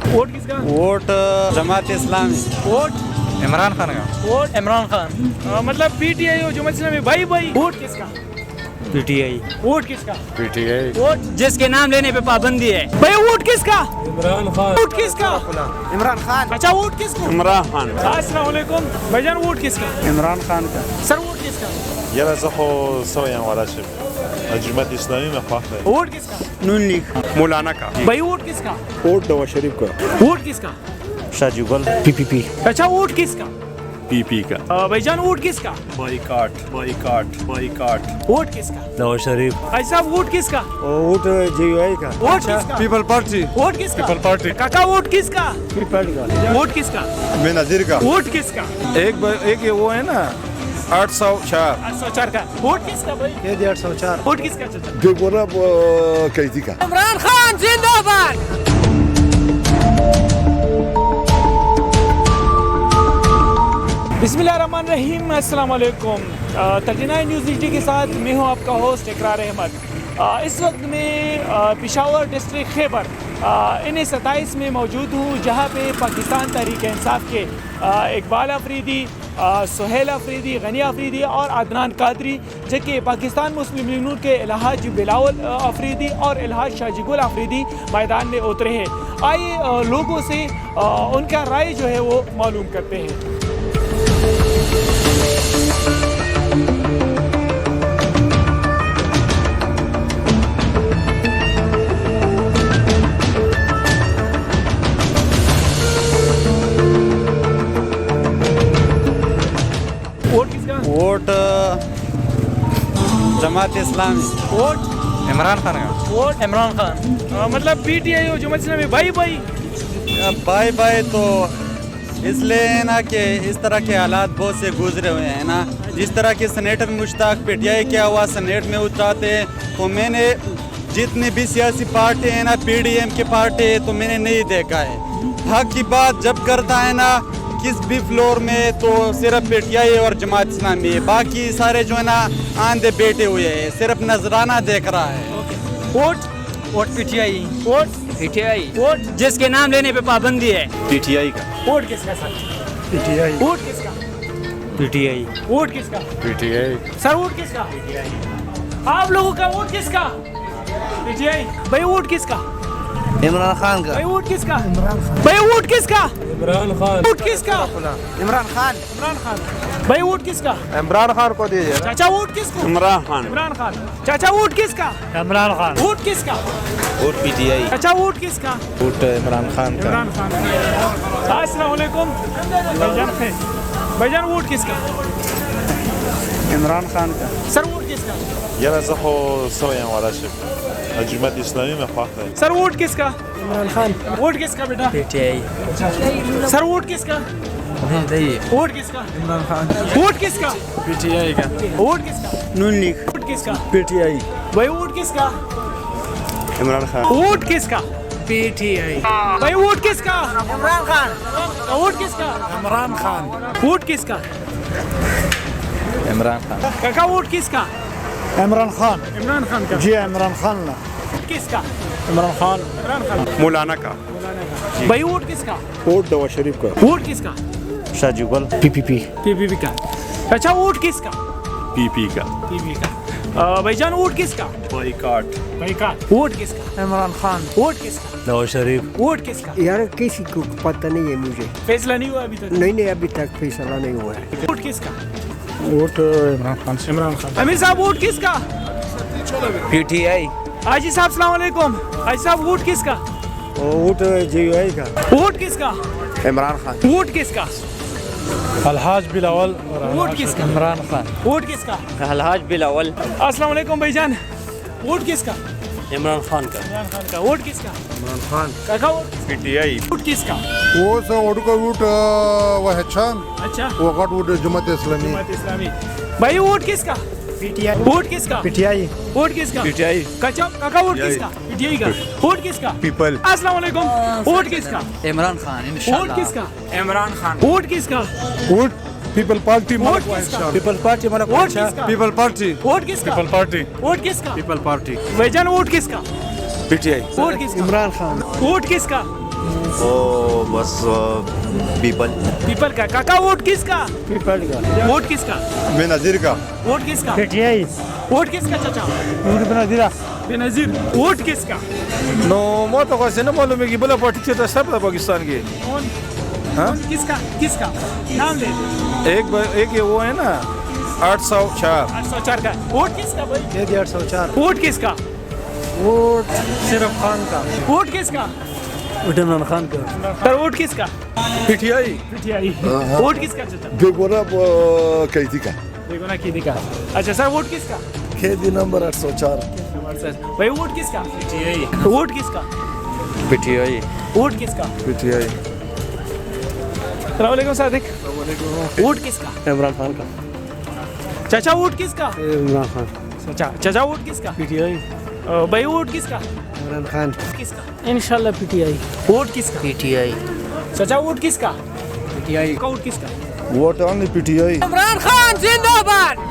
Vote किसका? Vote Jamaat Islami. Vote Imran Khan का। Vote Imran Khan. मतलब पीटीआई और जमात इस्लामी भाई भाई। वोट किसका? पीटीआई। वोट किसका? पीटीआई। वोट जिसके नाम लेने पे पाबंदी है। भाई वोट किसका? इमरान खान। वोट किसका? इमरान खान। अच्छा वोट किसका? इमरान खान। अस्सलाम वालेकुम भाईजान, वोट किसका? इमरान खान का। सर वोट किसका? يلا زخو سويا ولا شيء الجماعة الإسلامية ما خاطر वोट किसका? नून लीग। मौलाना का। भाई वोट किसका? वोट नवाज शरीफ का वोट किसका? शाहजुगल। पीपीपी। अच्छा वोट किसका? पीपी का भाईजान वोट किसका? बाइकाट वोट किसका? नवाज शरीफ भाई साहब वोट किसका? वोट जीयूआई का। वोट किसका? People party. वोट किसका? पीपल पार्टी काका वोट किसका? पीपल का। वोट किसका? बेनजीर का वोट किसका? एक ये वो है ना 804 804 का। वोट किसका भाई? ये 804। वोट किसका चाचा? जो बोला कैदी का इमरान खान जिंदाबाद। बिस्मिल्लाहिर्रहमानिर्रहीम, अस्सलाम वालेकुम। 39 न्यूज़ एचडी के साथ मैं हूं आपका होस्ट इकरार अहमद। इस वक्त मैं पेशावर डिस्ट्रिक्ट खैबर इन 27 में मौजूद हूं, जहां पे पाकिस्तान तहरीक इंसाफ के इकबाल अफरीदी, सुहेल अफरीदी, गनी अफरीदी और अदनान कादरी, जबकि पाकिस्तान मुस्लिम लीग नून के अलहाज बिलावल अफरीदी और अलहाज शाहजुगल अफरीदी मैदान में उतरे हैं। आइए लोगों से उनका राय जो है वो मालूम करते हैं। वोट किसका? वोट जमात इस्लामी। वोट इमरान खान का। वोट इमरान खान। मतलब पीटीआई और जमात इस्लामी भाई भाई। बाय बाय तो इसलिए है ना कि इस तरह के हालात बहुत से गुजरे हुए हैं ना। जिस तरह के सेनेटर मुश्ताक पीटीआई क्या हुआ सेनेट में उतराते हैं, तो मैंने जितनी भी सियासी पार्टी है ना, पीडीएम की पार्टी है, तो मैंने नहीं देखा है। हक की बात जब करता है ना किस भी फ्लोर में, तो सिर्फ पीटीआई और जमात इस्लामी है, बाकी सारे जो है ना आंधे बैठे हुए हैं, सिर्फ नजराना देख रहा है। Vote vote PTI. Vote PTI. Vote जिसके नाम लेने पे पाबंदी है। पीटीआई का वोट किसका सर? पीटीआई। वोट किसका? पीटीआई। वोट किसका? पीटीआई सर वोट किसका? आप लोगों का वोट किसका? पीटीआई। भाई वोट किसका? इमरान खान का। भाई वोट किसका? भाई वोट किसका? इमरान खान। वोट किसका? इमरान खान। इमरान खान। भाई वोट किसका? इमरान खान को दीजिए चाचा वोट किसको? इमरान खान। इमरान खान। चाचा वोट किसका? इमरान खान। वोट किसका? वोट पीटीआई चाचा वोट किसका? वोट इमरान खान का इमरान खान। अस्सलाम वालेकुम भाईजान। भाईजान वोट किसका? इमरान खान का। सर वोट किसका? يلا زخو سويا ولا شيء الجماعة الإسلامية ما خاطر सर वोट किसका? इमरान खान। वोट किसका बेटा? पीटीआई। सर वोट किसका? वोट किसका? इमरान खान। वोट किसका? पीटीआई का। वोट किसका? नून लीग। वोट किसका? पीटीआई। भाई वोट किसका? इमरान खान। वोट किसका? पीटीआई। भाई वोट किसका? इमरान खान। वोट किसका? इमरान खान। वोट किसका? इमरान खान काका वोट किसका? इमरान खान। इमरान खान का। जी इमरान खान ना। वोट किसका? इमरान खान। इमरान खान। मौलाना का। भाई वोट किसका? वोट नवाज शरीफ का वोट किसका? शाहजुगल। पीपीपी। पीपीपी का। अच्छा वोट किसका? पीपी का पीपी का। भाईजान वोट किसका? बाइकाट भाई का। वोट किसका? इमरान खान। वोट किसका? नवाज शरीफ वोट किसका? यार किसी को पता नहीं है मुझे। फैसला नहीं हुआ अभी तक। नहीं अभी तक फैसला नहीं हुआ है। वोट किसका? वोट इमरान खान। इमरान खान। अमीर साहब वोट किसका? पीटीआई। हाजी साहब सलाम वालेकुम। हाजी साहब वोट किसका? वोट जीयूआई का। वोट किसका? इमरान खान वोट किसका? अलहाज बिलावल। वोट किसका? इमरान खान। वोट किसका? अलहाज बिलावल। अस्सलाम वालेकुम भाईजान। वोट किसका? इमरान खान का इमरान खान का। वोट किसका? इमरान खान काका वोट? पीटीआई वोट किसका? वो वोट का वोट वहचान अच्छा वो गट वोट जमात इस्लामी जमात इस्लामी। भाई वोट किसका? पीटीआई। वोट किसका? पीटीआई। वोट किसका? पीटीआई काका वोट किसका? पीटीआई का। वोट किसका? पीपल अस्सलाम वालेकुम। वोट किसका? इमरान खान। वोट किसका? इमरान खान। वोट किसका? वोट पीपल पार्टी वोट किसका? पीपल पार्टी मलक वोट किसका? People party. वोट किसका? पार्टी। वोट किसका? People party. भाईजान वोट किसका? पीटीआई वोट किसका? इमरान खान। वोट किसका? او بس پیپل پیپل کا. کاکا ووٹ کس کا؟ پیپل کا. ووٹ کس کا؟ بے نظیر کا. ووٹ کس کا؟ PTI. ووٹ کس کا چچا؟ بے نظیر. ووٹ کس کا؟ نو ما ته خاصه نه معلومه کی بل پارٹی چې سب د پاکستان کې کون؟ کس کا؟ کس کا نام لے؟ ایک یہ وہ ہے نا 804 804 کا. ووٹ کس کا بھائی؟ دے دیا 804. ووٹ کس کا؟ ووٹ صرف خان کا. ووٹ کس کا؟ عمران خان کا. سر ووٹ کس کا؟ PTI PTI. ووٹ کس کا چچا؟ بیگونا کیسی کا. بیگونا کی دکھا. اچھا سر ووٹ کس کا؟ کھیتی نمبر 804. بھائی ووٹ کس کا؟ ووٹ کس کا؟ PTI. ووٹ کس کا؟ PTI. السلام علیکم صادق. ووٹ کس کا؟ عمران خان کا. چچا ووٹ کس کا؟ عمران خان. چچا ووٹ کس کا؟ PTI. بھائی ووٹ کس کا؟ عمران خان. کس کا؟ انشاءاللہ PTI. ووٹ کس کا؟ PTI. چچا ووٹ کس کا؟ PTI. ووٹ کس کا؟ ووٹ آن PTI. عمران خان زندہ باد.